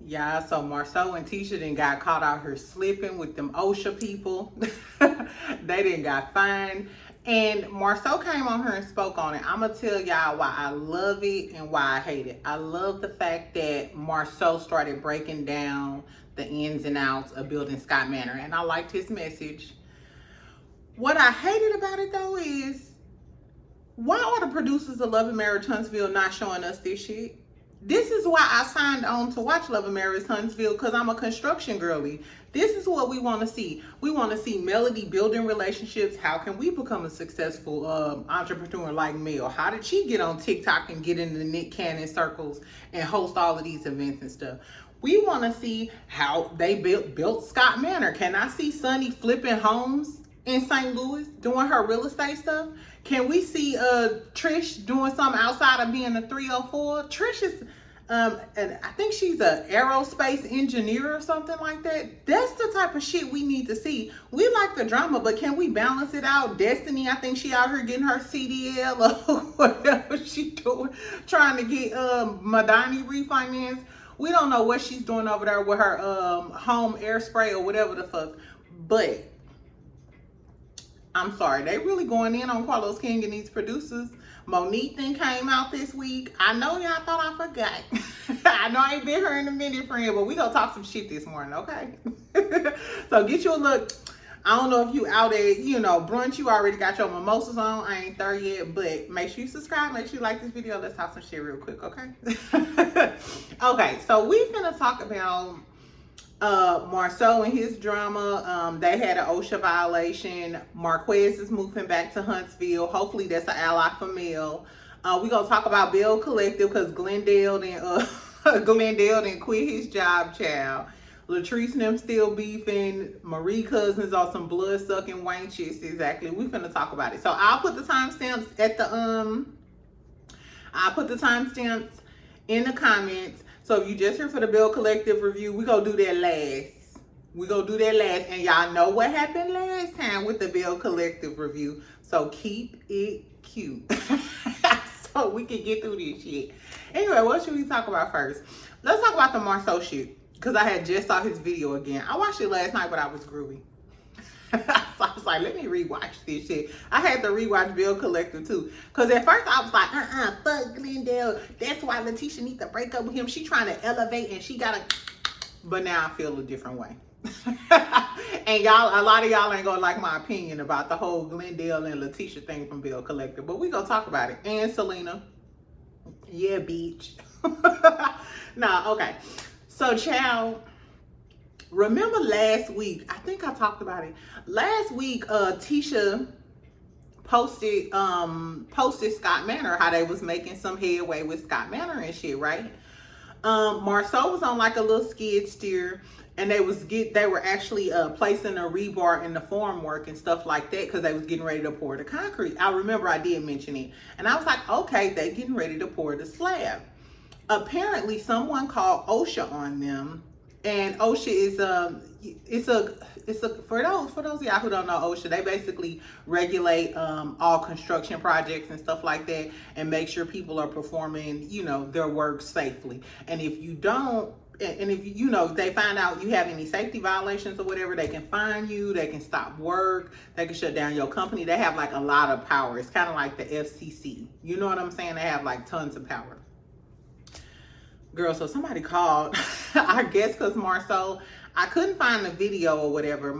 Yeah, so Marsau and Tisha then got caught out here slipping with them OSHA people. They didn't got fined. And Marsau came on here and spoke on it. I'm going to tell y'all why I love it and why I hate it. I love the fact that Marsau started breaking down the ins and outs of building Scott Manor. And I liked his message. What I hated about it, though, is why are the producers of Love and Marriage Huntsville not showing us this shit? This is why I signed on to watch Love and Marriage Huntsville, because I'm a construction girly. This is what we want to see. We want to see Melody building relationships. How can we become a successful entrepreneur like Mel? How did she get on TikTok and get in the Nick Cannon circles and host all of these events and stuff? We want to see how they built Scott Manor. Can I see Sunny flipping homes in St. Louis doing her real estate stuff? Can we see Trish doing something outside of being a 304? Trish is, and I think she's an aerospace engineer or something like that. That's the type of shit we need to see. We like the drama, but can we balance it out? Destiny, I think she out here getting her CDL or whatever she doing, trying to get Madani refinanced. We don't know what she's doing over there with her home air spray or whatever the fuck. But I'm sorry, they really going in on Carlos King and these producers. Monique then came out this week. I know y'all thought I forgot. I know I ain't been here in a minute, friend, but we gonna talk some shit this morning, okay? So get you a look. I don't know if you out at, brunch, you already got your mimosas on. I ain't there yet, but make sure you subscribe. Make sure you like this video. Let's talk some shit real quick, okay? Okay, so we finna talk about Marsau and his drama. They had an OSHA violation. Marquez is moving back to Huntsville. Hopefully that's an ally for Mel. We're gonna talk about Belle Collective because Glendale didn't quit his job, child. Latrice and them still beefing. Marie Cousins are some blood sucking wenches. Exactly. We finna talk about it. So I'll put the timestamps in the comments. So if you just here for the Belle Collective review, we gonna do that last. And y'all know what happened last time with the Belle Collective review. So keep it cute. So we can get through this shit. Anyway, what should we talk about first? Let's talk about the Marsau shit. Because I had just saw his video again. I watched it last night, but I was groovy. So I was like, let me rewatch this shit. I had to rewatch Belle Collective too. Because at first I was like, fuck Glendale. That's why Lateisha needs to break up with him. She trying to elevate and she gotta. But now I feel a different way. And y'all, a lot of y'all ain't gonna like my opinion about the whole Glendale and Lateisha thing from Belle Collective. But we gonna talk about it. And Selena. Yeah, bitch. Nah, okay. So, child, remember last week, I think I talked about it. Last week, Tisha posted Scott Manor, how they was making some headway with Scott Manor and shit, right? Marsau was on like a little skid steer, and they were actually placing a rebar in the formwork and stuff like that because they was getting ready to pour the concrete. I remember I did mention it, and I was like, okay, they getting ready to pour the slab. Apparently someone called OSHA on them, and OSHA is for those of y'all who don't know OSHA, they basically regulate all construction projects and stuff like that and make sure people are performing their work safely. And if you don't, and if they find out you have any safety violations or whatever, they can fine you, they can stop work, they can shut down your company. They have like a lot of power. It's kind of like the FCC, you know what I'm saying? They have like tons of power. Girl, so somebody called, I guess because Marsau, I couldn't find the video or whatever.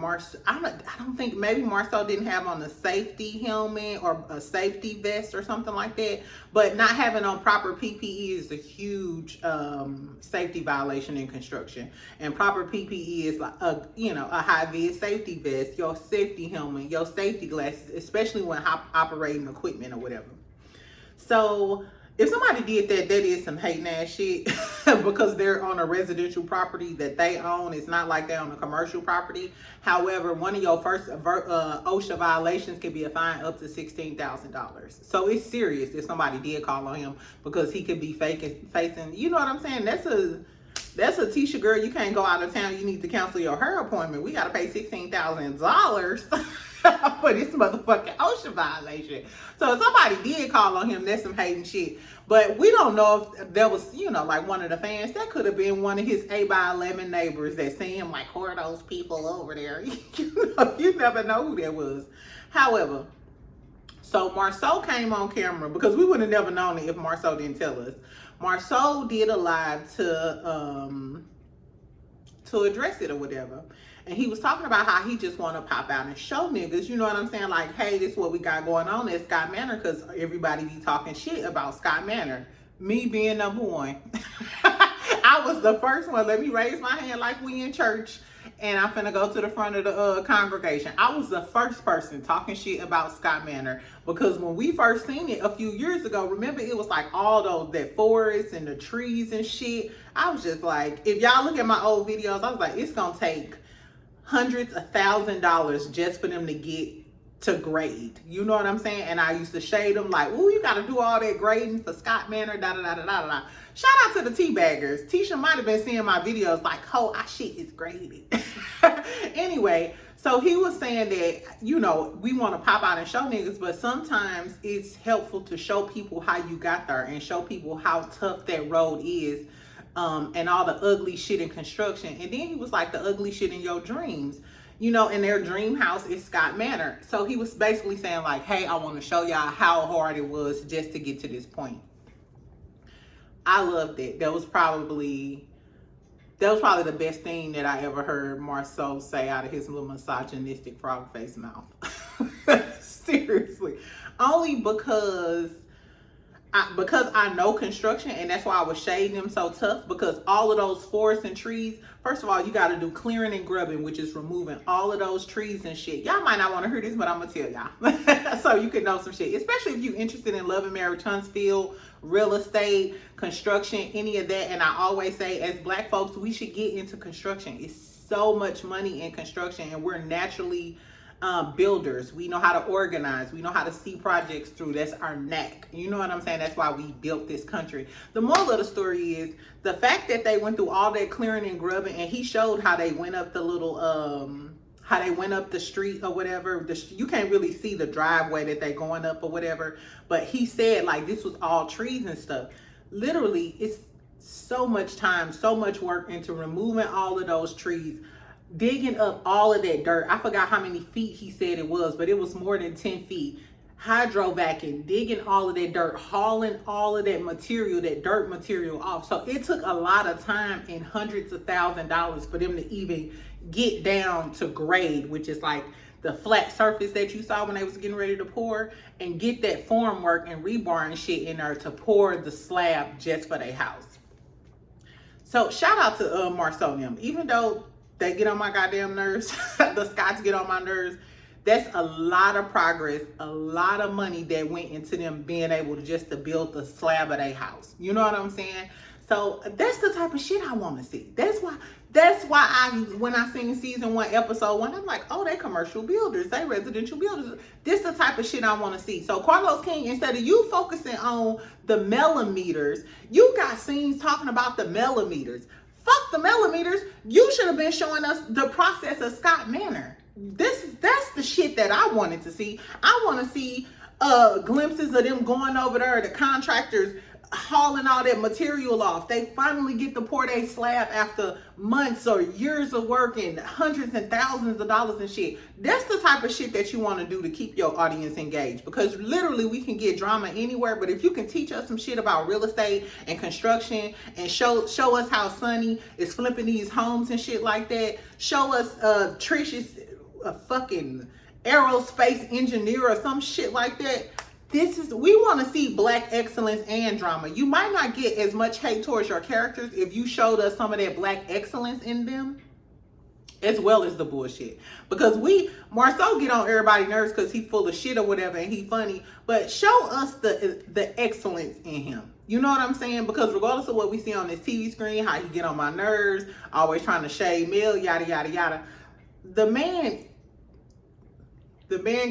I don't think, maybe Marsau didn't have on a safety helmet or a safety vest or something like that. But not having on proper PPE is a huge safety violation in construction. And proper PPE is like a high-vis safety vest, your safety helmet, your safety glasses, especially when operating equipment or whatever. So if somebody did that, that is some hating ass shit because they're on a residential property that they own. It's not like they're on a commercial property. However, one of your first OSHA violations can be a fine up to $16,000. So it's serious if somebody did call on him because he could be facing, you know what I'm saying? That's Lateisha, girl. You can't go out of town. You need to cancel your hair appointment. We got to pay $16,000 for this motherfucking OSHA violation. So if somebody did call on him, that's some hating shit. But we don't know if there was, you know, like one of the fans. That could have been one of his 8x11 neighbors that seen him like, who are those people over there? You never know who that was. However, so Marsau came on camera because we would have never known it if Marsau didn't tell us. Marsau did a live to address it or whatever. And he was talking about how he just want to pop out and show niggas, you know what I'm saying? Like, hey, this is what we got going on at Scott Manor, because everybody be talking shit about Scott Manor. Me being number one. I was the first one. Let me raise my hand like we in church. And I'm finna go to the front of the congregation. I was the first person talking shit about Scott Manor, because when we first seen it a few years ago, remember it was like all that forest and the trees and shit. I was just like, if y'all look at my old videos, I was like, it's gonna take hundreds of $1,000s just for them to get to grade. You know what I'm saying? And I used to shade them like, ooh, you gotta do all that grading for Scott Manor, da da da da da da. Shout out to the teabaggers. Tisha might have been seeing my videos like, oh, our shit is graded. Anyway, so he was saying that, you know, we want to pop out and show niggas, but sometimes it's helpful to show people how you got there and show people how tough that road is, and all the ugly shit in construction. And then he was like, the ugly shit in your dreams. You know, and their dream house is Scott Manor. So he was basically saying like, hey, I want to show y'all how hard it was just to get to this point. I loved it. That was probably the best thing that I ever heard Marsau say out of his little misogynistic frog face mouth. Seriously. Only because I know construction, and that's why I was shading them so tough, because all of those forests and trees, first of all, you got to do clearing and grubbing, which is removing all of those trees and shit. Y'all might not want to hear this, but I'm going to tell y'all. So you can know some shit, especially if you're interested in Love and Marriage Huntsville, real estate, construction, any of that. And I always say, as Black folks, we should get into construction. It's so much money in construction, and we're naturally builders. We know how to organize. We know how to see projects through. That's our knack. You know what I'm saying? That's why we built this country. The moral of the story is the fact that they went through all that clearing and grubbing, and he showed how they went up the little how they went up the street or whatever. You can't really see the driveway that they're going up or whatever, but he said like this was all trees and stuff. Literally, it's so much time, so much work into removing all of those trees, digging up all of that dirt. I forgot how many feet he said it was, but it was more than 10 feet. Hydrovacing, digging all of that dirt, hauling all of that material, that dirt material off. So it took a lot of time and hundreds of $1,000s for them to even get down to grade, which is like the flat surface that you saw when they was getting ready to pour, and get that form work and rebar and shit in there to pour the slab just for their house. So shout out to Marsau and them. Even though they get on my goddamn nerves, the Scots get on my nerves, that's a lot of progress, a lot of money that went into them being able to build the slab of their house. You know what I'm saying? So that's the type of shit I want to see. That's why when I seen season 1, episode 1, I'm like, oh, they commercial builders, they residential builders. This the type of shit I want to see. So Carlos King, instead of you focusing on the millimeters, you got scenes talking about the millimeters. Fuck the millimeters. You should have been showing us the process of Scott Manor. That's the shit that I wanted to see. I want to see glimpses of them going over there, the contractors hauling all that material off. They finally get to pour their slab after months or years of work and hundreds and thousands of dollars and shit. That's the type of shit that you want to do to keep your audience engaged, because literally we can get drama anywhere, but if you can teach us some shit about real estate and construction and show us how Sonny is flipping these homes and shit like that, show us Trish is a fucking aerospace engineer or some shit like that. We want to see Black excellence and drama. You might not get as much hate towards your characters if you showed us some of that Black excellence in them, as well as the bullshit. Because Marsau get on everybody's nerves because he's full of shit or whatever and he funny, but show us the excellence in him. You know what I'm saying? Because regardless of what we see on this TV screen, how he get on my nerves, always trying to shade Mel, yada, yada, yada. The man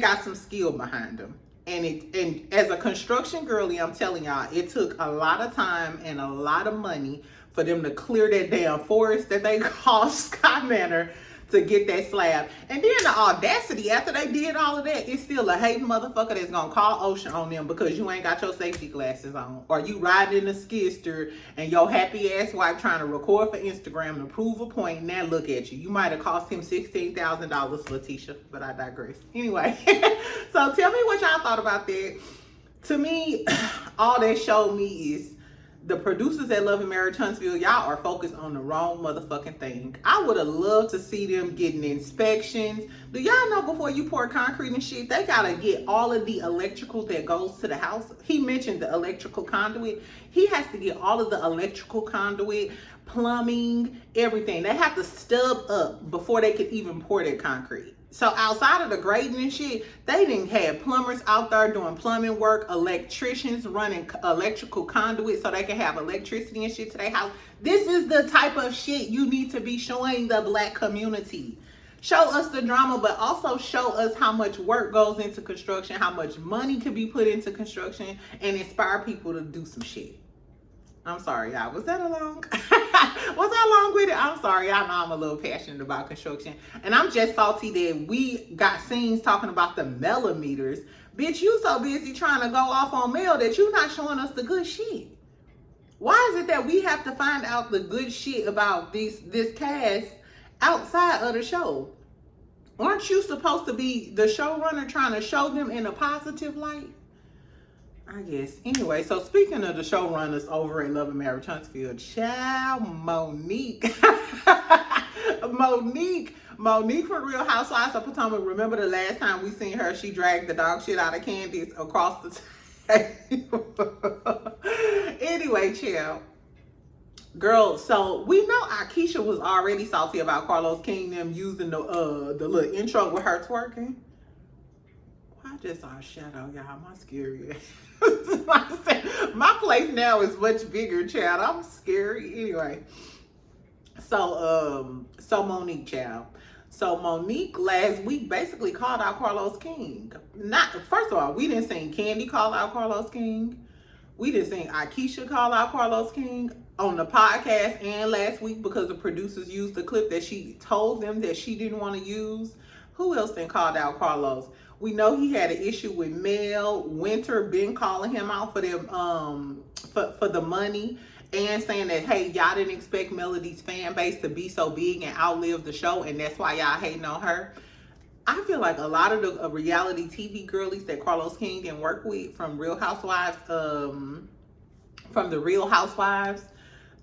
got some skill behind him. And as a construction girly, I'm telling y'all, it took a lot of time and a lot of money for them to clear that damn forest that they call Sky Manor to get that slab. And then the audacity, after they did all of that, it's still a hating motherfucker that's gonna call Ocean on them because you ain't got your safety glasses on. Or you riding in a skidster and your happy ass wife trying to record for Instagram to prove a point. Now look at you. You might have cost him $16,000, Lateisha, but I digress. Anyway, so tell me what y'all thought about that. To me, all that showed me is the producers at Love and Marriage Huntsville, y'all are focused on the wrong motherfucking thing. I would have loved to see them getting inspections. Do y'all know before you pour concrete and shit, they gotta get all of the electrical that goes to the house? He mentioned the electrical conduit. He has to get all of the electrical conduit, plumbing, everything. They have to stub up before they could even pour that concrete. So outside of the grading and shit, they didn't have plumbers out there doing plumbing work, electricians running electrical conduit so they can have electricity and shit to their house. This is the type of shit you need to be showing the Black community. Show us the drama, but also show us how much work goes into construction, how much money could be put into construction, and inspire people to do some shit. I'm sorry, y'all. Was that a long? Was I long with it? I'm sorry. I know I'm a little passionate about construction. And I'm just salty that we got scenes talking about the millimeters. Bitch, you so busy trying to go off on Mel that you not showing us the good shit. Why is it that we have to find out the good shit about this cast outside of the show? Aren't you supposed to be the showrunner trying to show them in a positive light? I guess. Anyway, so speaking of the showrunners over at Love and Marriage Huntsville, child Monique. Monique from Real Housewives of Potomac. Remember the last time we seen her, she dragged the dog shit out of Candace across the table. Anyway, child. Girl, so we know Akeisha was already salty about Carlos King them using the little intro with her twerking. I just saw a shadow, y'all. My scary. My place now is much bigger, child. I'm scary. Anyway. So Monique, child. So Monique last week basically called out Carlos King. First of all, we didn't see Candy call out Carlos King. We didn't see Akeisha call out Carlos King on the podcast and last week because the producers used the clip that she told them that she didn't want to use. Who else then called out Carlos? We know he had an issue with Mel. Winter been calling him out for them for the money and saying that, hey, y'all didn't expect Melody's fan base to be so big and outlive the show, and that's why y'all hating on her. I feel like a lot of the reality TV girlies that Carlos King didn't work with, from Real Housewives, from the Real Housewives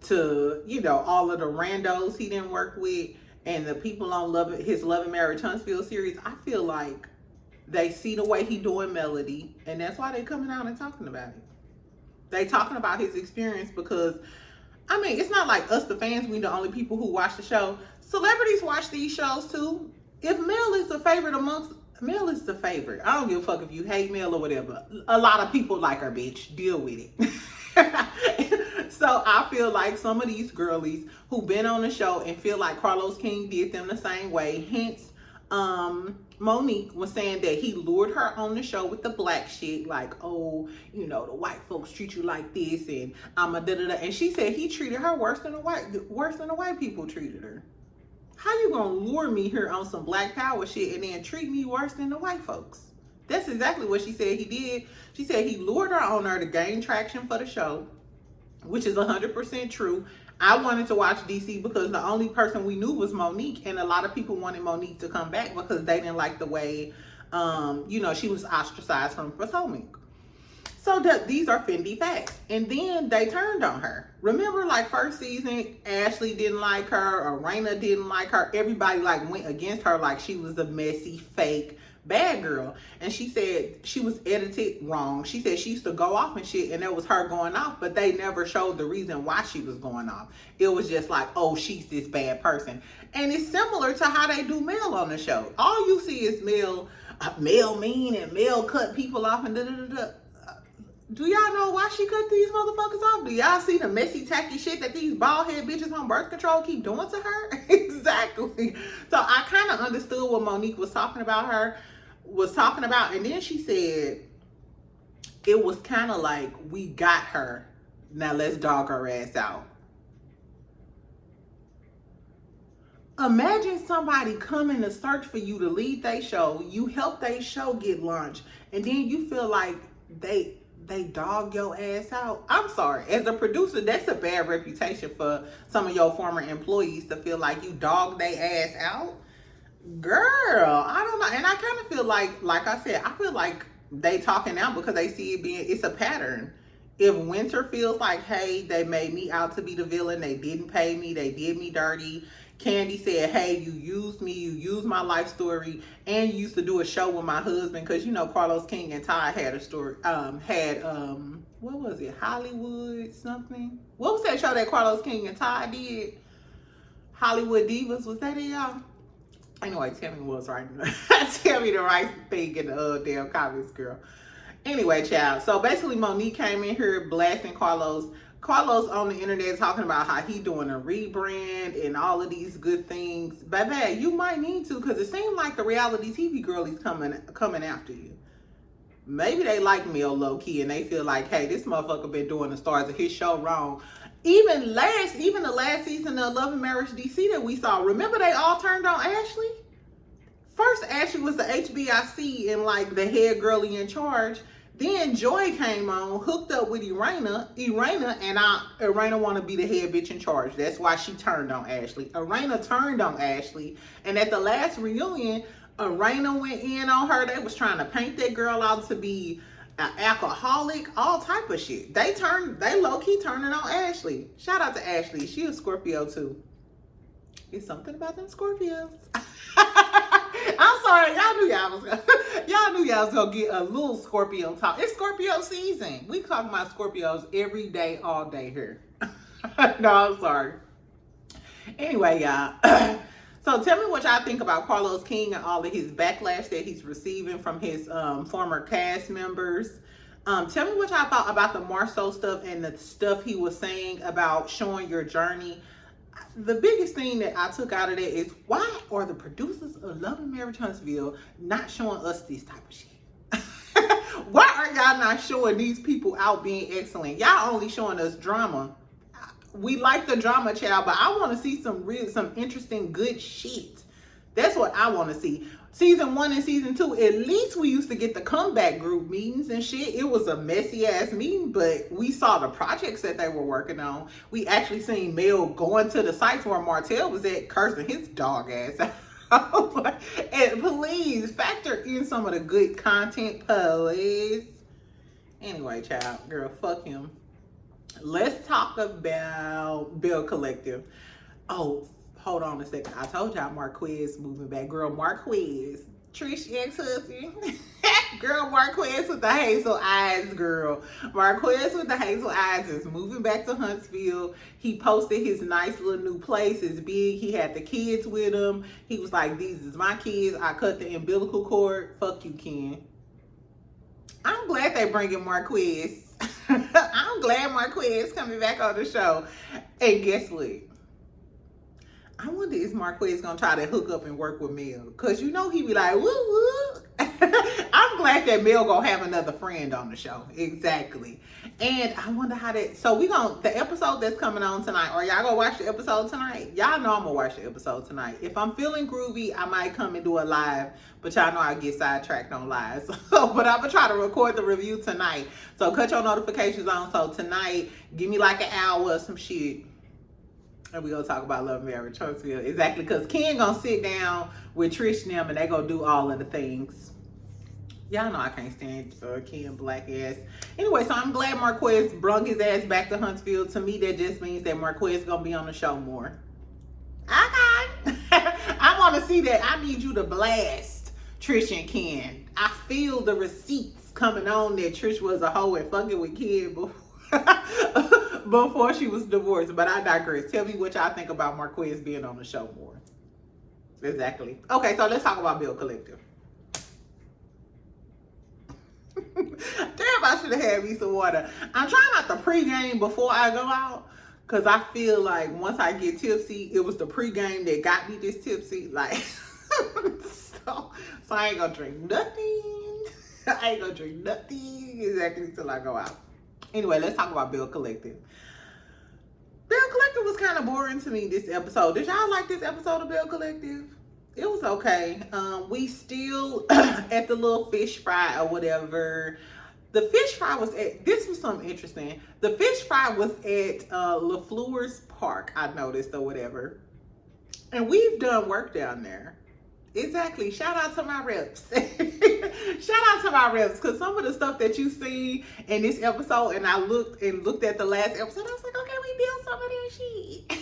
to, you know, all of the randos he didn't work with, and the people on his Love and Marriage Huntsville series, I feel like they see the way he doing Melody, and that's why they coming out and talking about it. They talking about his experience because, I mean, it's not like us, the fans, we the only people who watch the show. Celebrities watch these shows too. If Mel is the favorite Mel is the favorite. I don't give a fuck if you hate Mel or whatever. A lot of people like her, bitch. Deal with it. So I feel like some of these girlies who been on the show and feel like Carlos King did them the same way, hence Monique was saying that he lured her on the show with the black shit, like, oh, you know, the white folks treat you like this, and I'm a da-da-da. And she said he treated her worse than the white people treated her. How you gonna lure me here on some black power shit and then treat me worse than the white folks? That's exactly what she said he did. She said he lured her on her to gain traction for the show, which is 100% true. I wanted to watch DC because the only person we knew was Monique, and a lot of people wanted Monique to come back because they didn't like the way, you know, she was ostracized from Potomac. So these are Fendi facts. And then they turned on her. Remember, like, first season, Ashley didn't like her, or Raina didn't like her. Everybody, like, went against her like she was a messy, fake, bad girl. And she said she was edited wrong. She said she used to go off and shit, and it was her going off, but they never showed the reason why she was going off. It was just like, oh, she's this bad person. And it's similar to how they do Mel on the show. All you see is Mel mean, and Mel cut people off and da-da-da-da. Do y'all know why she cut these motherfuckers off? Do y'all see the messy, tacky shit that these bald-head bitches on birth control keep doing to her? Exactly. So I kind of understood what Monique was talking about, and then she said it was kind of like, we got her, now let's dog her ass out. Imagine somebody coming to search for you to lead their show, you help their show get launched, and then you feel like they dog your ass out. I'm sorry, as a producer, that's a bad reputation for some of your former employees to feel like you dog their ass out. Girl, I don't know. And I kind of feel like I said, I feel like they talking out because they see it being, it's a pattern. If Winter feels like, hey, they made me out to be the villain, they didn't pay me, they did me dirty. Candy said, hey, you used me, you used my life story, and you used to do a show with my husband, because you know Carlos King and Ty had a story, what was it, Hollywood something? What was that show that Carlos King and Ty did? Hollywood Divas, was that it, y'all? Anyway, tell me what's right. Tell me the right thing in the damn comments, girl. Anyway, child. So basically, Monique came in here blasting Carlos. Carlos on the internet talking about how he doing a rebrand and all of these good things. Baby, you might need to, because it seems like the reality TV girlies coming after you. Maybe they like Mel low key and they feel like, hey, this motherfucker been doing the stars of his show wrong. Even the last season of Love and Marriage DC that we saw, remember they all turned on Ashley? First, Ashley was the HBIC and like the head girlie in charge. Then Joy came on, hooked up with Irena, and Irena want to be the head bitch in charge. That's why she turned on Ashley. Irena turned on Ashley, and at the last reunion, Irena went in on her. They was trying to paint that girl out to be an alcoholic, all type of shit. They low-key turning on Ashley. Shout out to Ashley. She a Scorpio too. It's something about them Scorpios. I'm sorry, y'all knew y'all was gonna get a little Scorpio talk. It's Scorpio season. We talking about Scorpios every day, all day here. No, I'm sorry. Anyway, y'all. So tell me what y'all think about Carlos King and all of his backlash that he's receiving from his former cast members. Tell me what y'all thought about the Marsau stuff and the stuff he was saying about showing your journey. The biggest thing that I took out of that is, why are the producers of Love and Marriage Huntsville not showing us this type of shit? Why are y'all not showing these people out being excellent? Y'all only showing us drama. We like the drama, child, but I want to see some interesting good shit. That's what I want to see. Season 1 and season 2, at least we used to get the comeback group meetings and shit. It was a messy ass meeting, but we saw the projects that they were working on. We actually seen Mel going to the sites where Martell was at, cursing his dog ass out. And please factor in some of the good content, please. Anyway, child, girl, fuck him. Let's talk about Belle Collective. Oh, hold on a second. I told y'all Marquez moving back. Girl, Marquez. Trish ex-husband. Girl, Marquez with the hazel eyes, girl. Marquez with the hazel eyes is moving back to Huntsville. He posted his nice little new place. It's big. He had the kids with him. He was like, these is my kids. I cut the umbilical cord. Fuck you, Ken. I'm glad they bringing Marquez. I'm glad Marquez coming back on the show. And guess what? I wonder if Marquez gonna try to hook up and work with Mel, cause you know he be like, woo woo. I'm glad that Mel gonna have another friend on the show. Exactly. And I wonder how that. So the episode that's coming on tonight. Or y'all gonna watch the episode tonight? Y'all know I'm gonna watch the episode tonight. If I'm feeling groovy, I might come and do a live. But y'all know I get sidetracked on live. But I'm gonna try to record the review tonight. So cut your notifications on. So tonight, give me like an hour or some shit. And we gonna talk about Love and Marriage Huntsville. Exactly, because Ken gonna sit down with Trish and them and they gonna do all of the things. Y'all know I can't stand Ken black ass. Anyway, so I'm glad Marquez brung his ass back to Huntsville. To me, that just means that Marquez gonna be on the show more. Okay. I wanna see that. I need you to blast Trish and Ken. I feel the receipts coming on that Trish was a hoe and fucking with Ken before she was divorced. But I digress. Tell me what y'all think about Marquez being on the show more. Exactly. Okay, so let's talk about Belle Collective. Damn, I should have had me some water. I'm trying not to pregame before I go out, because I feel like once I get tipsy, it was the pregame that got me this tipsy. Like, so I ain't gonna drink nothing. I ain't gonna drink nothing exactly till I go out. Anyway, let's talk about Belle Collective. Belle Collective was kind of boring to me this episode. Did y'all like this episode of Belle Collective? It was okay. We still at the little fish fry or whatever. The fish fry was at, this was something interesting. The fish fry was at LaFleur's Park, I noticed, or whatever. And we've done work down there. Exactly. Shout out to my reps. Shout out to my reps, because some of the stuff that you see in this episode, and I looked at the last episode, I was like, okay, we built some of that shit.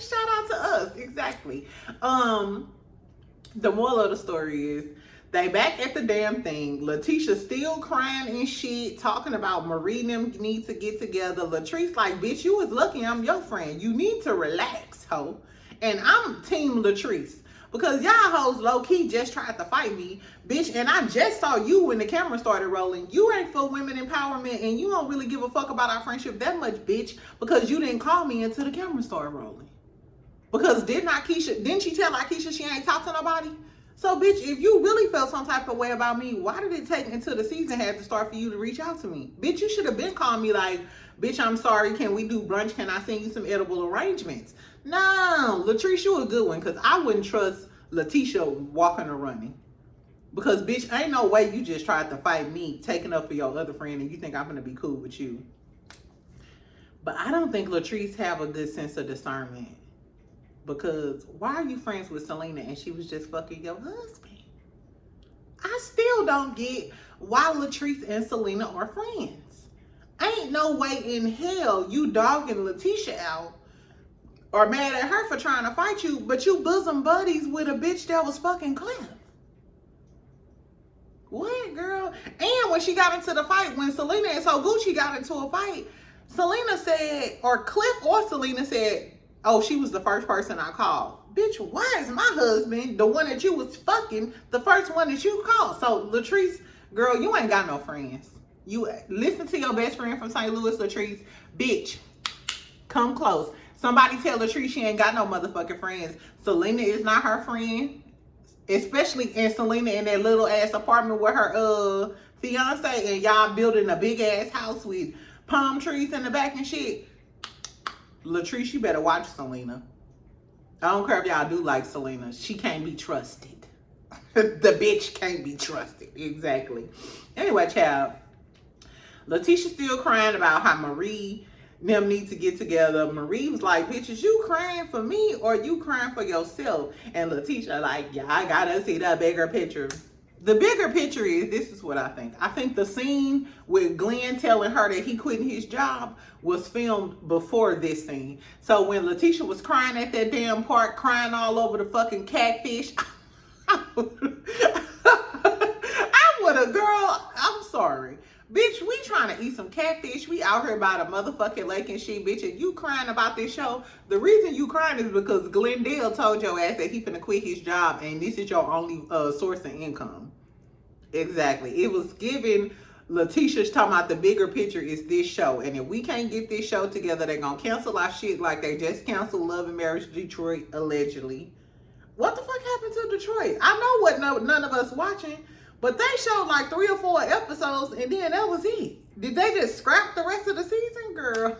Shout out to us. Exactly. The moral of the story is they back at the damn thing. Lateisha still crying and shit, talking about Marie and them need to get together. Latrice like, bitch, you was lucky I'm your friend. You need to relax, ho. And I'm team Latrice. Because y'all hoes low-key just tried to fight me, bitch, and I just saw you when the camera started rolling. You ain't for women empowerment, and you don't really give a fuck about our friendship that much, bitch, because you didn't call me until the camera started rolling. Because didn't she tell Lakeisha she ain't talked to nobody? So, bitch, if you really felt some type of way about me, why did it take until the season had to start for you to reach out to me? Bitch, you should have been calling me like, bitch, I'm sorry, can we do brunch? Can I send you some edible arrangements? No, Latrice, you a good one, because I wouldn't trust Lateisha walking or running. Because, bitch, ain't no way you just tried to fight me, taking up for your other friend, and you think I'm going to be cool with you. But I don't think Latrice have a good sense of discernment. Because why are you friends with Selena and she was just fucking your husband? I still don't get why Latrice and Selena are friends. Ain't no way in hell you dogging Lateisha out or mad at her for trying to fight you, but you bosom buddies with a bitch that was fucking Cliff. What, girl? And when she got into the fight, when Selena and So Gucci got into a fight, Selena said, or Cliff or Selena said, oh, she was the first person I called. Bitch, why is my husband, the one that you was fucking, the first one that you called? So, Latrice, girl, you ain't got no friends. You listen to your best friend from St. Louis, Latrice. Bitch, come close. Somebody tell Latrice she ain't got no motherfucking friends. Selena is not her friend. Especially in Selena in that little ass apartment with her fiance, and y'all building a big ass house with palm trees in the back and shit. Latrice, you better watch Selena. I don't care if y'all do like Selena. She can't be trusted. The bitch can't be trusted. Exactly. Anyway, child. Lateisha still crying about how Marie and them need to get together. Marie was like, bitch, is you crying for me or you crying for yourself? And Lateisha like, yeah, I gotta see the bigger picture. The bigger picture is, this is what I think. I think the scene with Glenn telling her that he quitting his job was filmed before this scene. So when Lateisha was crying at that damn park, crying all over the fucking catfish, I would have, girl, I'm sorry. Bitch, we trying to eat some catfish. We out here by the motherfucking lake and shit, bitch. And you crying about this show. The reason you crying is because Glendale told your ass that he finna quit his job and this is your only source of income. Exactly. It was giving Lateisha's talking about the bigger picture is this show. And if we can't get this show together, they're going to cancel our shit like they just canceled Love and Marriage Detroit, allegedly. What the fuck happened to Detroit? I know what none of us watching, but they showed like 3 or 4 episodes and then that was it. Did they just scrap the rest of the season, girl?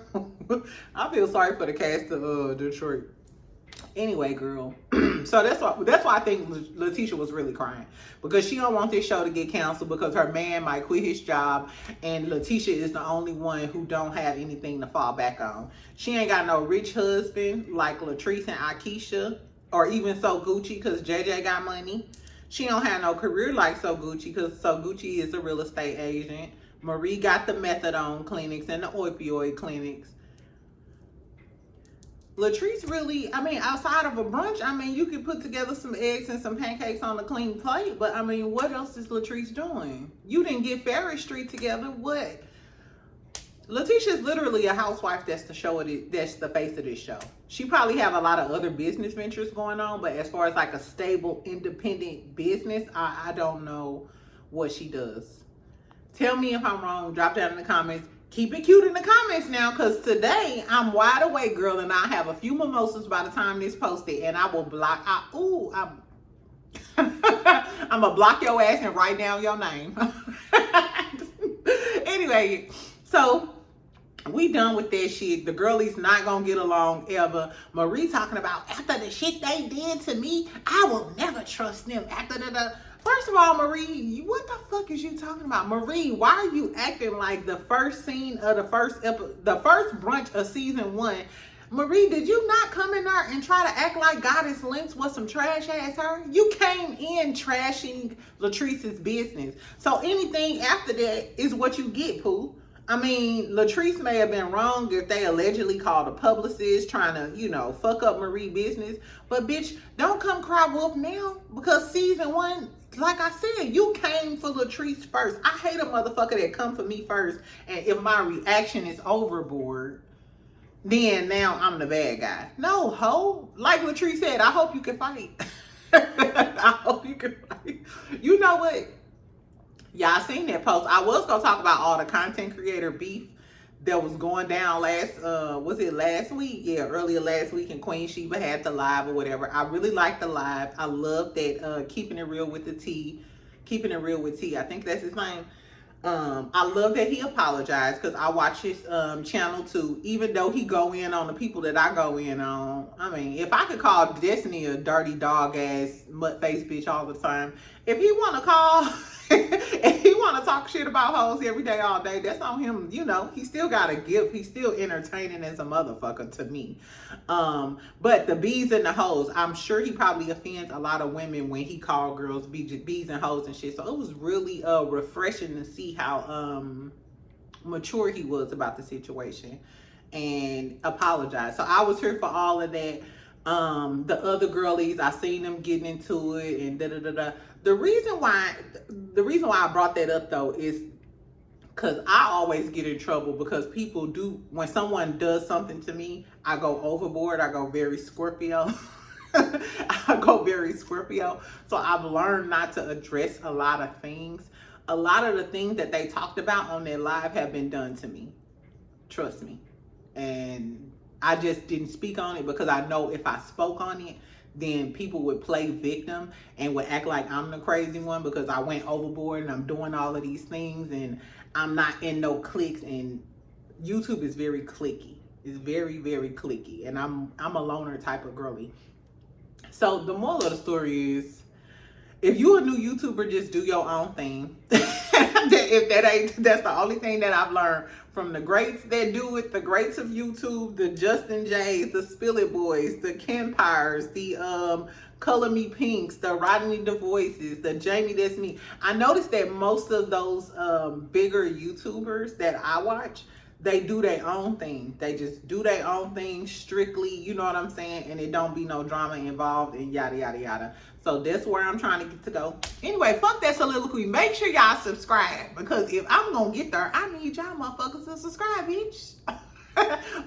I feel sorry for the cast of Detroit. Anyway, girl. So that's why I think Lateisha was really crying, because she don't want this show to get canceled because her man might quit his job and Lateisha is the only one who don't have anything to fall back on. She ain't got no rich husband like Latrice and Akeisha, or even So Gucci because JJ got money. She don't have no career like So Gucci because So Gucci is a real estate agent. Marie got the methadone clinics and the opioid clinics. Latrice really, I mean, outside of a brunch, I mean, you could put together some eggs and some pancakes on a clean plate, but I mean, what else is Latrice doing? You didn't get Ferris Street together, what? Lateisha is literally a housewife that's that's the face of this show. She probably have a lot of other business ventures going on, but as far as like a stable, independent business, I don't know what she does. Tell me if I'm wrong, drop down in the comments. Keep it cute in the comments now, because today I'm wide awake, girl, and I have a few mimosas by the time this posted, and I will block. I'm gonna block your ass and write down your name. Anyway, so we done with that shit. The girlies not gonna get along ever. Marie talking about after the shit they did to me, I will never trust them. After the first of all, Marie, what the fuck is you talking about? Marie, why are you acting like the first scene of the first brunch of season 1? Marie, did you not come in there and try to act like Goddess Lynch was some trash ass her? You came in trashing Latrice's business. So anything after that is what you get, Pooh. I mean, Latrice may have been wrong if they allegedly called a publicist trying to, you know, fuck up Marie business. But bitch, don't come cry wolf now, because season 1, like I said, you came for Latrice first. I hate a motherfucker that come for me first, and if my reaction is overboard, then now I'm the bad guy. No, ho. Like Latrice said, I hope you can fight. I hope you can fight. You know what? Y'all seen that post. I was gonna talk about all the content creator beef that was going down was it last week? Yeah, earlier last week, and Queen Sheba had the live or whatever. I really liked the live. I love that keeping it real with the T. Keeping it real with T. I think that's his name. I love that he apologized, because I watch his channel too, even though he go in on the people that I go in on. I mean, if I could call Destiny a dirty dog ass mutt face bitch all the time, if he want to call if he want to talk shit about hoes every day all day, that's on him. You know, he still got a gift. He's still entertaining as a motherfucker to me. But the bees and the hoes, I'm sure he probably offends a lot of women when he called girls bees and hoes and shit. So it was really refreshing to see how mature he was about the situation and apologize. So I was here for all of that. The other girlies, I seen them getting into it and da-da-da-da. The reason why I brought that up though is because I always get in trouble, because people do, when someone does something to me, I go overboard. I go very Scorpio. I go very Scorpio. So I've learned not to address a lot of things. A lot of the things that they talked about on their live have been done to me. Trust me. And I just didn't speak on it because I know if I spoke on it, then people would play victim and would act like I'm the crazy one because I went overboard and I'm doing all of these things and I'm not in no cliques. And YouTube is very cliquey. It's very, very cliquey. And I'm a loner type of girly. So the moral of the story is, if you a new YouTuber, just do your own thing. That's the only thing that I've learned from the greats that do it, the greats of YouTube, the Justin Jays, the Spill It Boys, the Ken Pyres, the Color Me Pinks, the Rodney DeVoices, the Jamie That's Me. I noticed that most of those bigger YouTubers that I watch, they do their own thing. They just do their own thing strictly, you know what I'm saying? And it don't be no drama involved and yada, yada, yada. So that's where I'm trying to get to go. Anyway, fuck that soliloquy. Make sure y'all subscribe, because if I'm going to get there, I need y'all motherfuckers to subscribe, bitch.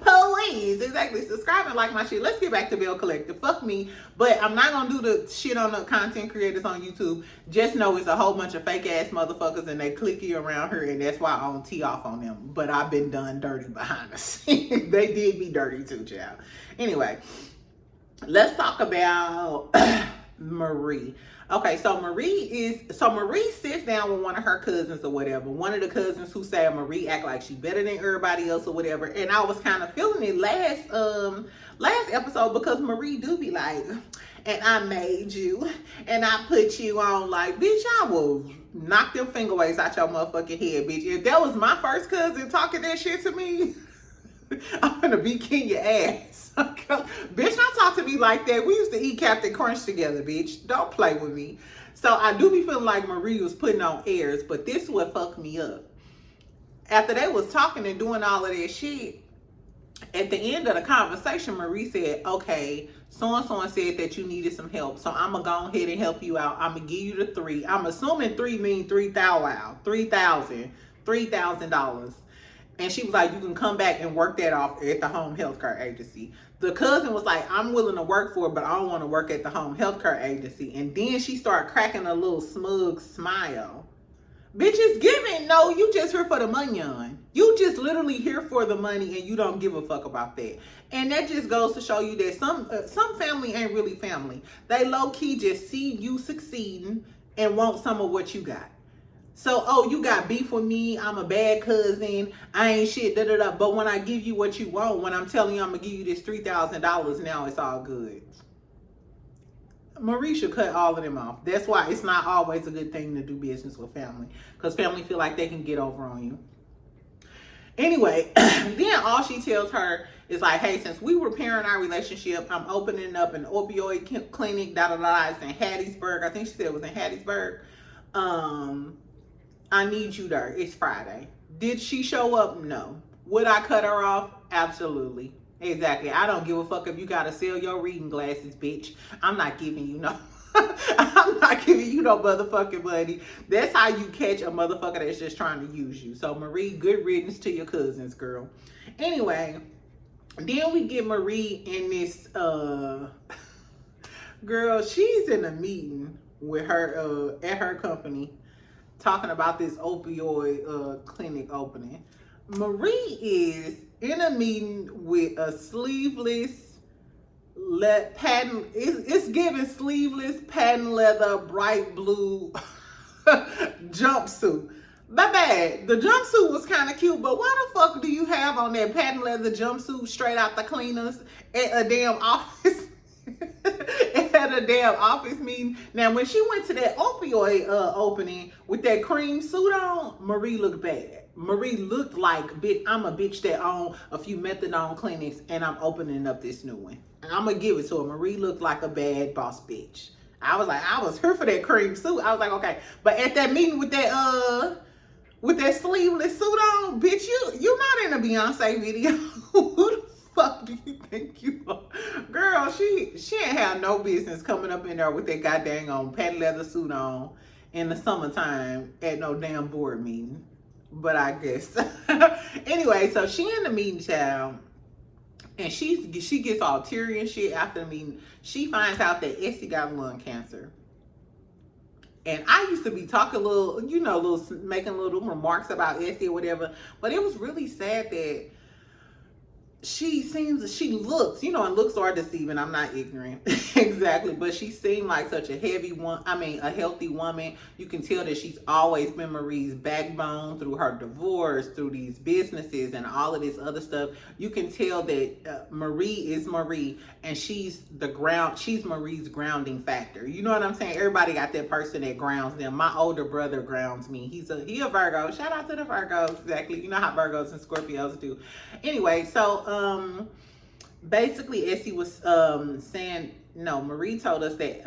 Please, exactly. Subscribe and like my shit. Let's get back to Belle Collective. Fuck me. But I'm not going to do the shit on the content creators on YouTube. Just know it's a whole bunch of fake ass motherfuckers and they clicky around here, and that's why I don't tee off on them. But I've been done dirty behind the scenes. They did me dirty too, child. Anyway, let's talk about Marie. Okay, so Marie sits down with one of her cousins or whatever. One of the cousins who said Marie act like she better than everybody else or whatever. And I was kind of feeling it last episode, because Marie do be like, and I made you and I put you on. Like, bitch, I will knock them finger waves out your motherfucking head, bitch. If that was my first cousin talking that shit to me, I'm gonna be king your ass. Bitch, don't talk to me like that. We used to eat Captain Crunch together, bitch. Don't play with me. So I do be feeling like Marie was putting on airs, but this is what fucked me up. After they was talking and doing all of that shit, at the end of the conversation, Marie said, okay, so-and-so said that you needed some help, so I'm gonna go ahead and help you out. I'm gonna give you the $3,000. I'm assuming $3 means $3,000. And she was like, you can come back and work that off at the home health care agency. The cousin was like, I'm willing to work for it, but I don't want to work at the home health care agency. And then she started cracking a little smug smile. Bitch, it's giving, no, you just here for the money on. You just literally here for the money and you don't give a fuck about that. And that just goes to show you that some family ain't really family. They low-key just see you succeeding and want some of what you got. So, oh, you got beef with me. I'm a bad cousin. I ain't shit, da da da. But when I give you what you want, when I'm telling you I'm going to give you this $3,000, now it's all good. Marie should cut all of them off. That's why it's not always a good thing to do business with family. Because family feel like they can get over on you. Anyway, then all she tells her is like, hey, since we repairing our relationship, I'm opening up an opioid clinic, da da da. It's in Hattiesburg. I think she said it was in Hattiesburg. I need you there. It's Friday. Did she show up? No. Would I cut her off? Absolutely. Exactly. I don't give a fuck if you gotta sell your reading glasses, bitch. I'm not giving you no. I'm not giving you no motherfucking money. That's how you catch a motherfucker that's just trying to use you. So Marie, good riddance to your cousins, girl. Anyway, then we get Marie in this girl, she's in a meeting with her at her company talking about this opioid clinic opening. Marie is in a meeting with a sleeveless patent. It's giving sleeveless patent leather bright blue jumpsuit. My bad. The jumpsuit was kind of cute, but why the fuck do you have on that patent leather jumpsuit straight out the cleaners at a damn office? At a damn office meeting. Now, when she went to that opioid opening with that cream suit on, Marie looked bad. Marie looked like, bitch, I'm a bitch that own a few methadone clinics and I'm opening up this new one. And I'm gonna give it to her. Marie looked like a bad boss bitch. I was like, I was here for that cream suit. I was like, okay. But at that meeting with that sleeveless suit on, bitch, you not in a Beyonce video. Who the fuck do you think you are? Girl, she ain't have no business coming up in there with that goddamn on patent leather suit on in the summertime at no damn board meeting. But I guess. Anyway, so she in the meeting, child. And she gets all teary and shit after the meeting. She finds out that Essie got lung cancer. And I used to be talking making little remarks about Essie or whatever. But it was really sad that she looks, and looks are deceiving. I'm not ignorant. Exactly. But she seemed like such a a healthy woman. You can tell that she's always been Marie's backbone through her divorce, through these businesses and all of this other stuff. You can tell that Marie is Marie and she's Marie's grounding factor. You know what I'm saying? Everybody got that person that grounds them. My older brother grounds me. He a Virgo. Shout out to the Virgos. Exactly. You know how Virgos and Scorpios do. Anyway, so basically Essie was saying, no, Marie told us that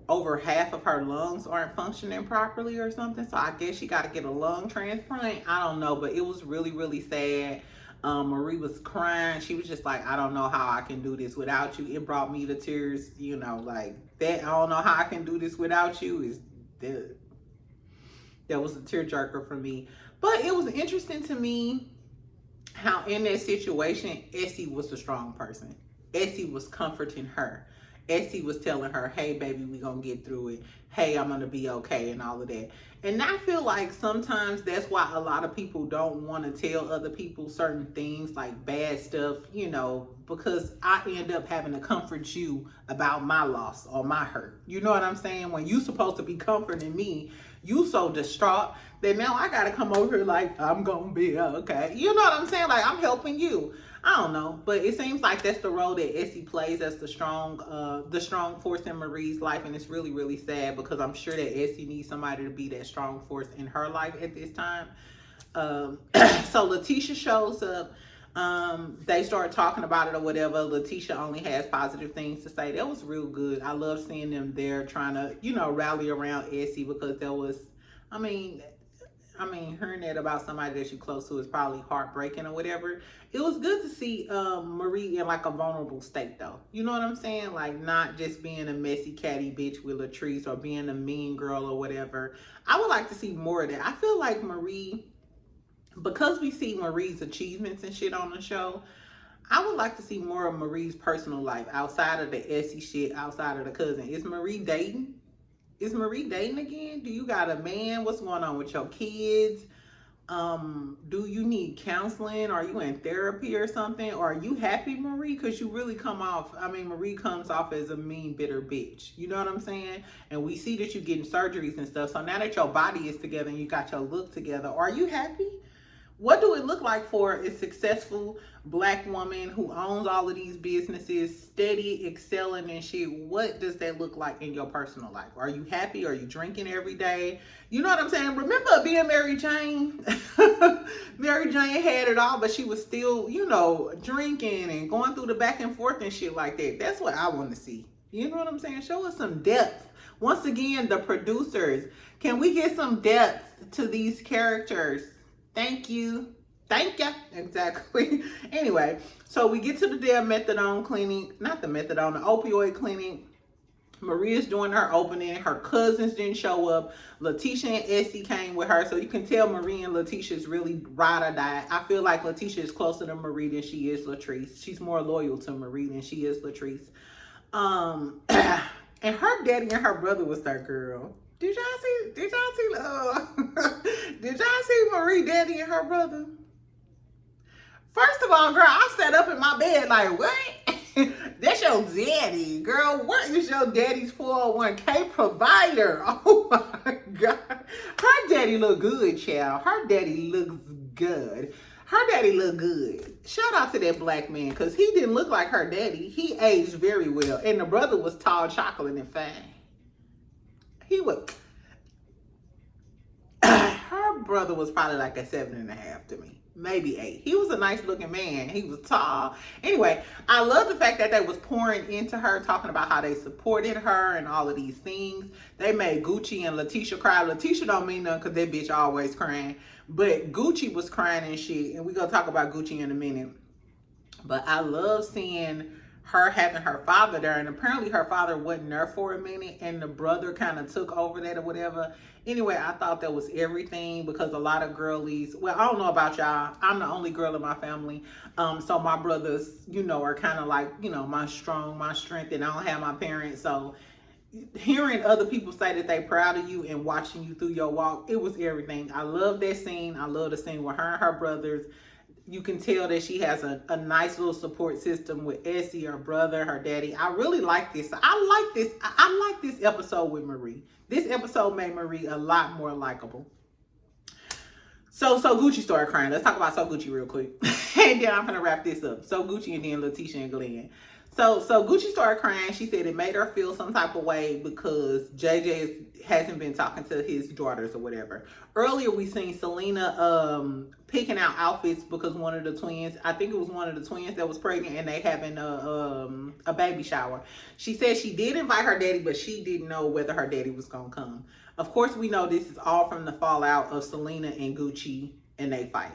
over half of her lungs aren't functioning properly or something. So I guess she got to get a lung transplant. I don't know, but it was really, really sad. Marie was crying. She was just like, I don't know how I can do this without you. It brought me to tears, like that. I don't know how I can do this without you. That was a tearjerker for me. But it was interesting to me how in that situation, Essie was the strong person. Essie was comforting her. Essie was telling her, hey, baby, we gonna get through it. Hey, I'm gonna be okay and all of that. And I feel like sometimes that's why a lot of people don't want to tell other people certain things, like bad stuff, because I end up having to comfort you about my loss or my hurt. You know what I'm saying? When you supposed to be comforting me, you so distraught that now I gotta come over here like, I'm gonna be okay. You know what I'm saying? Like, I'm helping you. I don't know, but it seems like that's the role that Essie plays as the strong force in Marie's life, and it's really, really sad because I'm sure that Essie needs somebody to be that strong force in her life at this time. So Lateisha shows up. They start talking about it or whatever. Lateisha only has positive things to say. That was real good. I love seeing them there trying to, rally around Essie, because there was, hearing that about somebody that you're close to is probably heartbreaking or whatever. It was good to see Marie in like a vulnerable state though. You know what I'm saying? Like, not just being a messy catty bitch with Latrice or being a mean girl or whatever. I would like to see more of that. I feel like Marie, because we see Marie's achievements and shit on the show, I would like to see more of Marie's personal life outside of the Essie shit, outside of the cousin. Is Marie dating? Is Marie dating again? Do you got a man? What's going on with your kids? Do you need counseling? Are you in therapy or something? Or are you happy, Marie? Because you really come off, I mean, Marie comes off as a mean, bitter bitch. You know what I'm saying? And we see that you're getting surgeries and stuff. So now that your body is together and you got your look together, are you happy? What do it look like for a successful black woman who owns all of these businesses, steady, excelling and shit? What does that look like in your personal life? Are you happy? Are you drinking every day? You know what I'm saying? Remember being Mary Jane? Mary Jane had it all, but she was still, you know, drinking and going through the back and forth and shit like that. That's what I want to see. You know what I'm saying? Show us some depth. Once again, the producers, can we get some depth to these characters? Thank you. Thank ya. Exactly. Anyway, so we get to the damn methadone clinic. Not the methadone, the opioid clinic. Maria's doing her opening. Her cousins didn't show up. Lateisha and Essie came with her. So you can tell Marie and Lateisha is really ride or die. I feel like Lateisha is closer to Marie than she is Latrice. She's more loyal to Marie than she is Latrice. And her daddy and her brother was that girl. Did y'all see did y'all see Marie daddy and her brother? First of all, girl, I sat up in my bed like, what? That's your daddy, girl. What is your daddy's 401k provider? Oh my God. Her daddy look good, child. Her daddy looks good. Her daddy look good. Shout out to that black man, because he didn't look like her daddy. He aged very well. And the brother was tall, chocolate, and fine. He was, her brother was probably like a 7.5 to me, maybe 8. He was a nice looking man. He was tall. Anyway, I love the fact that they was pouring into her, talking about how they supported her and all of these things. They made Gucci and Lateisha cry. Lateisha don't mean nothing because that bitch always crying. But Gucci was crying and shit. And we're going to talk about Gucci in a minute. But I love seeing her having her father there, and apparently her father wasn't there for a minute, and the brother kind of took over that or whatever. Anyway, I thought that was everything, because a lot of girlies, well, I don't know about y'all, I'm the only girl in my family, so my brothers, you know, are kind of like, you know, my strength, and I don't have my parents. So hearing other people say that they proud of you and watching you through your walk, it was everything. I love that scene. I love the scene with her and her brothers. You can tell that she has a nice little support system with Essie, her brother, her daddy. I really like this. I like this episode with Marie. This episode made Marie a lot more likable. So Gucci started crying. Let's talk about So Gucci real quick. And then I'm gonna wrap this up. So Gucci and then Lateisha and Glenn. So Gucci started crying. She said it made her feel some type of way because JJ hasn't been talking to his daughters or whatever. Earlier we seen Selena picking out outfits because one of the twins, I think it was one of the twins that was pregnant, and they having a baby shower. She said she did invite her daddy, but she didn't know whether her daddy was gonna come. Of course, we know this is all from the fallout of Selena and Gucci and they fight.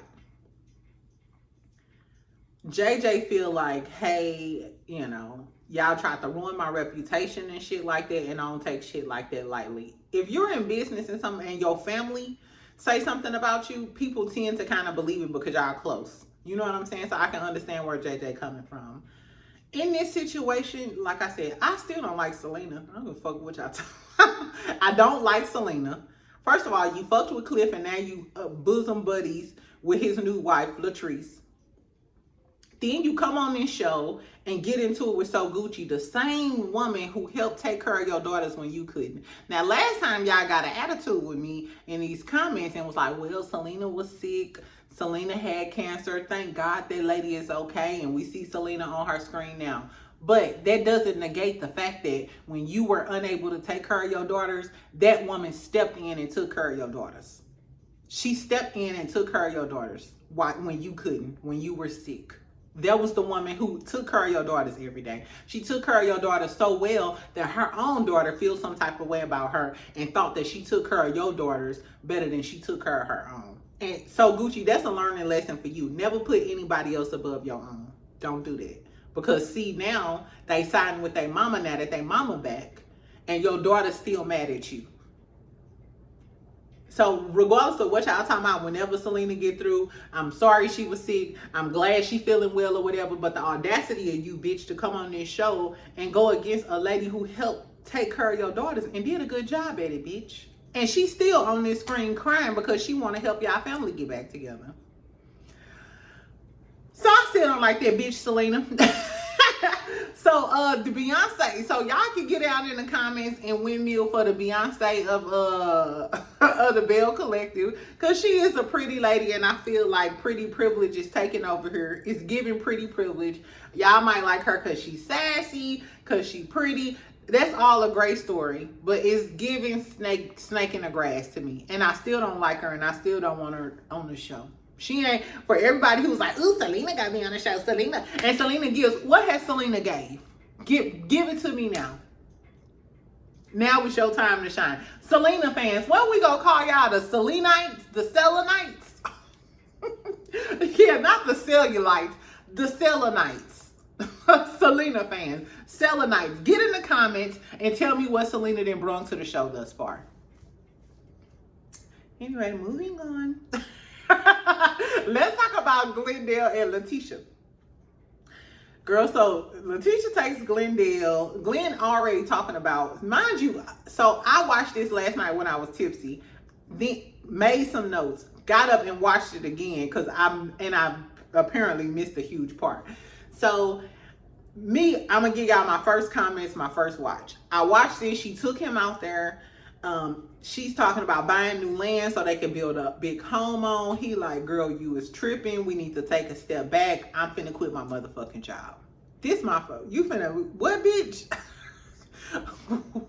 JJ feel like, hey, you know, y'all tried to ruin my reputation and shit like that, and I don't take shit like that lightly. If you're in business and something and your family say something about you, people tend to kind of believe it because y'all close. You know what I'm saying? So I can understand where JJ coming from. In this situation, like I said, I still don't like Selena. I don't give a fuck what y'all talking. I don't like Selena. First of all, you fucked with Cliff and now you bosom buddies with his new wife, Latrice. Then you come on this show and get into it with So Gucci, the same woman who helped take care of your daughters when you couldn't. Now, last time y'all got an attitude with me in these comments and was like, well, Selena was sick. Selena had cancer. Thank God that lady is okay. And we see Selena on her screen now. But that doesn't negate the fact that when you were unable to take care of your daughters, that woman stepped in and took care of your daughters. She stepped in and took care of your daughters when you couldn't, when you were sick. That was the woman who took care of your daughters every day. She took care of your daughters so well that her own daughter feels some type of way about her and thought that she took care of your daughters better than she took care of her own. And so Gucci, that's a learning lesson for you. Never put anybody else above your own. Don't do that. Because see, now they siding with their mama now that their mama back, and your daughter's still mad at you. So regardless of what y'all talking about, whenever Selena get through, I'm sorry she was sick. I'm glad she feeling well or whatever. But the audacity of you, bitch, to come on this show and go against a lady who helped take care of your daughters and did a good job at it, bitch. And she's still on this screen crying because she want to help y'all family get back together. So I still don't like that bitch, Selena. So the Beyonce, so y'all can get out in the comments and windmill for the Beyonce of of the Belle Collective, because she is a pretty lady, and I feel like pretty privilege is taking over here. It's giving pretty privilege. Y'all might like her because she's sassy, because she's pretty. That's all a great story, but it's giving snake in the grass to me, and I still don't like her, and I still don't want her on the show. She ain't, for everybody who's like, ooh, Selena got me on the show. Selena. And Selena gives, what has Selena gave? Give it to me now. Now it's your time to shine. Selena fans, what we gonna call y'all? The Selenites? The Selenites? Yeah, not the cellulites. The Selenites. Selena fans. Selenites. Get in the comments and tell me what Selena done brought to the show thus far. Anyway, moving on. Let's talk about Glendale and Lateisha. Girl, so Lateisha takes Glendale. Glenn already talking about, mind you, so I watched this last night when I was tipsy, then made some notes, got up and watched it again because I apparently missed a huge part. So I'm gonna give y'all my first comments, my first watch. I watched this. She took him out there. She's talking about buying new land so they can build a big home on. He like, girl, you is tripping. We need to take a step back. I'm finna quit my motherfucking job. This my fault. You finna, what bitch?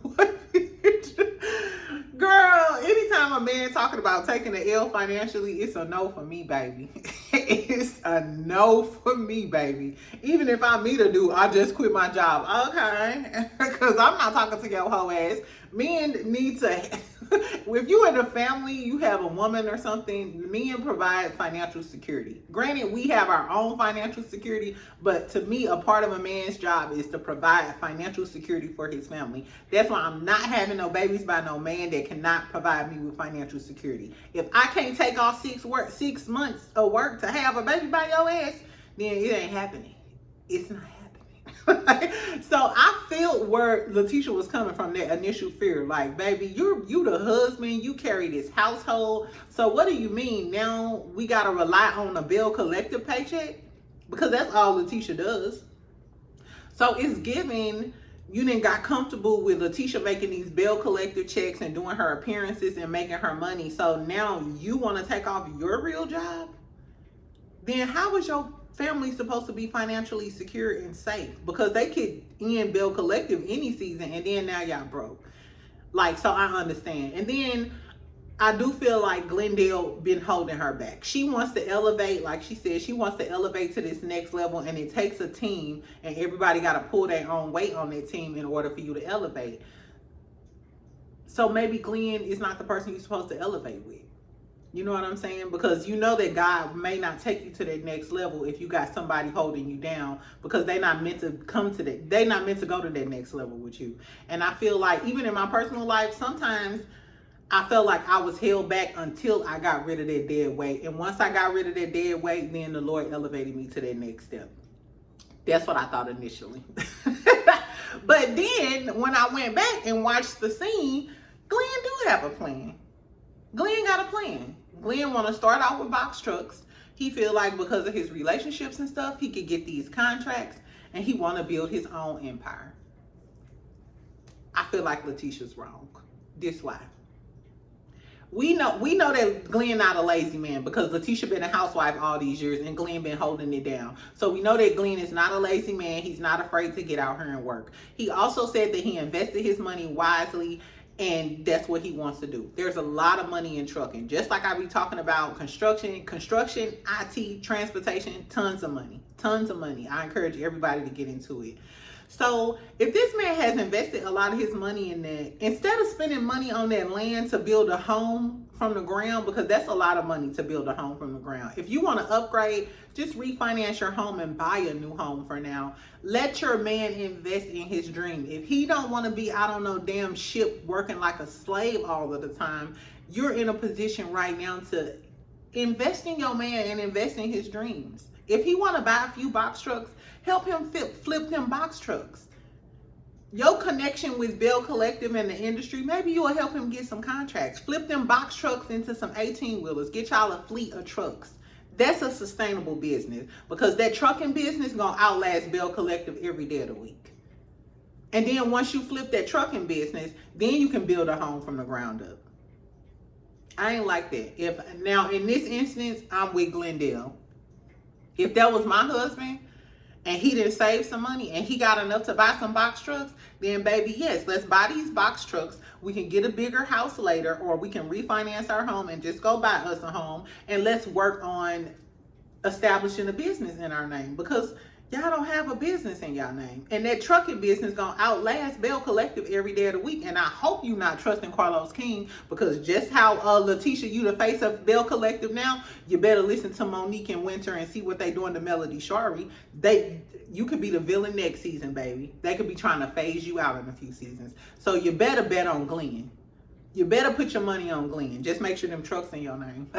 What bitch? Girl, anytime a man talking about taking the L financially, it's a no for me, baby. It's a no for me, baby. Even if I meet a dude, I just quit my job. Okay. Because I'm not talking to your hoe ass. Men need to, if you in a family, you have a woman or something, men provide financial security. Granted, we have our own financial security, but to me, a part of a man's job is to provide financial security for his family. That's why I'm not having no babies by no man that cannot provide me with financial security. If I can't take off 6 months of work to have a baby by your ass, then it ain't happening. It's not happening. So I feel where Lateisha was coming from, that initial fear, like, baby, you the husband, you carry this household, so what do you mean now we gotta rely on a Belle Collective paycheck? Because that's all Lateisha does. So it's giving, you done got comfortable with Lateisha making these Belle Collective checks and doing her appearances and making her money, so now you want to take off your real job? Then how is your family supposed to be financially secure and safe? Because they could end Belle Collective any season, and then now y'all broke. Like, so I understand. And then I do feel like Glendale been holding her back. She wants to elevate, like she said, she wants to elevate to this next level, and it takes a team, and everybody got to pull their own weight on that team in order for you to elevate. So maybe Glenn is not the person you're supposed to elevate with. You know what I'm saying? Because you know that God may not take you to that next level if you got somebody holding you down, because they're not meant to come to that. They're not meant to go to that next level with you. And I feel like even in my personal life, sometimes I felt like I was held back until I got rid of that dead weight. And once I got rid of that dead weight, then the Lord elevated me to that next step. That's what I thought initially. But then when I went back and watched the scene, Glenn do have a plan. Glenn got a plan. Glenn want to start out with box trucks. He feel like because of his relationships and stuff, he could get these contracts, and he want to build his own empire. I feel like Lateisha's wrong. This why. We know that Glenn not a lazy man, because Lateisha been a housewife all these years and Glenn been holding it down. So we know that Glenn is not a lazy man. He's not afraid to get out here and work. He also said that he invested his money wisely, and that's what he wants to do. There's a lot of money in trucking. Just like I be talking about construction, IT, transportation, tons of money. Tons of money. I encourage everybody to get into it. So if this man has invested a lot of his money in that, instead of spending money on that land to build a home from the ground, because that's a lot of money to build a home from the ground. If you want to upgrade, just refinance your home and buy a new home for now. Let your man invest in his dream. If he don't want to be out on no damn ship working like a slave all of the time, you're in a position right now to invest in your man and invest in his dreams. If he want to buy a few box trucks, help him flip them box trucks. your connection with Belle Collective and the industry, maybe you'll help him get some contracts. Flip them box trucks into some 18-wheelers. Get y'all a fleet of trucks. That's a sustainable business, because that trucking business gonna outlast Belle Collective every day of the week. And then once you flip that trucking business, then you can build a home from the ground up. I ain't like that. Now in this instance, I'm with Glendale. If that was my husband and he didn't save some money and he got enough to buy some box trucks, then baby, yes, let's buy these box trucks. We can get a bigger house later, or we can refinance our home and just go buy us a home, and let's work on establishing a business in our name, because y'all don't have a business in y'all name. And that trucking business gonna outlast Belle Collective every day of the week. And I hope you not trusting Carlos King, because just how Lateisha, you the face of Belle Collective now, you better listen to Monique and Winter and see what they doing to Melody Shari. You could be the villain next season, baby. They could be trying to phase you out in a few seasons. So you better bet on Glenn. You better put your money on Glenn. Just make sure them trucks in your name.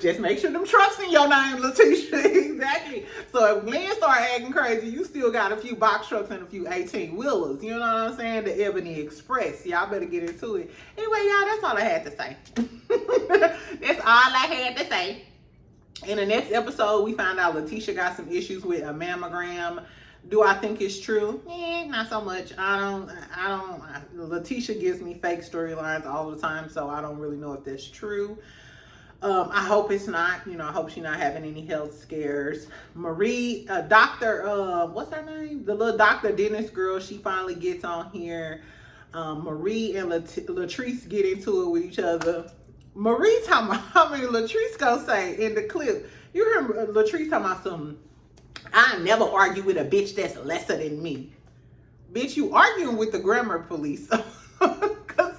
Just make sure them trucks in your name, Lateisha. Exactly. So if Glenn start acting crazy, you still got a few box trucks and a few 18-wheelers. You know what I'm saying? The Ebony Express. Y'all better get into it. Anyway, y'all, that's all I had to say. That's all I had to say. In the next episode, we find out Lateisha got some issues with a mammogram. Do I think it's true? Not so much. I don't. Lateisha gives me fake storylines all the time, so I don't really know if that's true. I hope it's not. I hope she's not having any health scares. Marie, Dr. What's her name? The little Dr. Dennis girl, she finally gets on here. Marie and Latrice get into it with each other. Marie talking about, Latrice gonna say in the clip, you heard Latrice talking about something. I never argue with a bitch that's lesser than me. Bitch, you arguing with the grammar police. Cause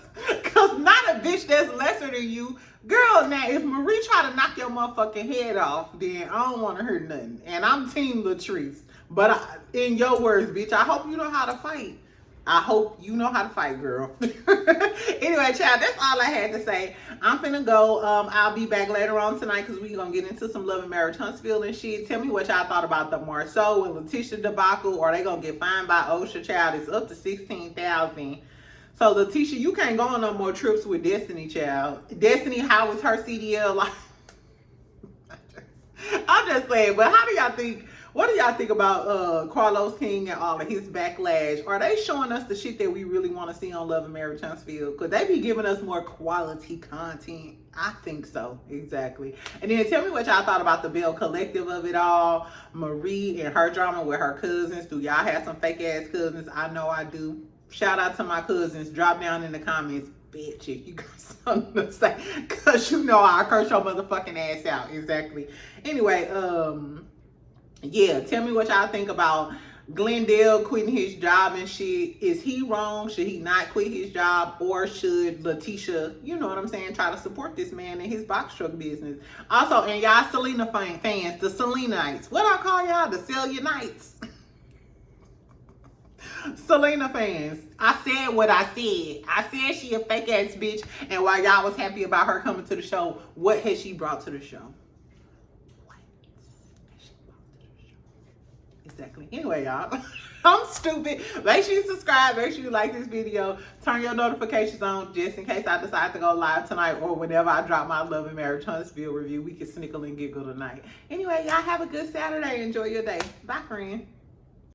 not a bitch that's lesser than you. Girl, now if Marie try to knock your motherfucking head off, then I don't want to hear nothing. And I'm team Latrice. But in your words, bitch, I hope you know how to fight. I hope you know how to fight, girl. Anyway, child, that's all I had to say. I'm finna go. I'll be back later on tonight, because we're going to get into some Love and Marriage Huntsville and shit. Tell me what y'all thought about the Marsau and Lateisha debacle. Are they going to get fined by OSHA, child? It's up to $16,000. So, Lateisha, you can't go on no more trips with Destiny, child. Destiny, how was her CDL like? I'm just saying, but how do y'all think... What do y'all think about Carlos King and all of his backlash? Are they showing us the shit that we really want to see on Love and Marriage Huntsville? Could they be giving us more quality content? I think so, exactly. And then tell me what y'all thought about the Belle Collective of it all. Marie and her drama with her cousins. Do y'all have some fake ass cousins? I know I do. Shout out to my cousins. Drop down in the comments, bitch, if you got something to say. Because you know I'll curse your motherfucking ass out. Exactly. Anyway, yeah, tell me what y'all think about Glendale quitting his job and shit. Is he wrong? Should he not quit his job? Or should Lateisha, you know what I'm saying, try to support this man in his box truck business? Also, and y'all Selena fans, the Selenites. What I call y'all? The Cellunites. Selena fans, I said what I said. I said she a fake ass bitch. And while y'all was happy about her coming to the show, what has she brought to the show? Exactly. Anyway, y'all, I'm stupid. Make sure you subscribe. Make sure you like this video. Turn your notifications on just in case I decide to go live tonight, or whenever I drop my Love and Marriage Huntsville review. We can snickle and giggle tonight. Anyway, y'all have a good Saturday. Enjoy your day. Bye, friend.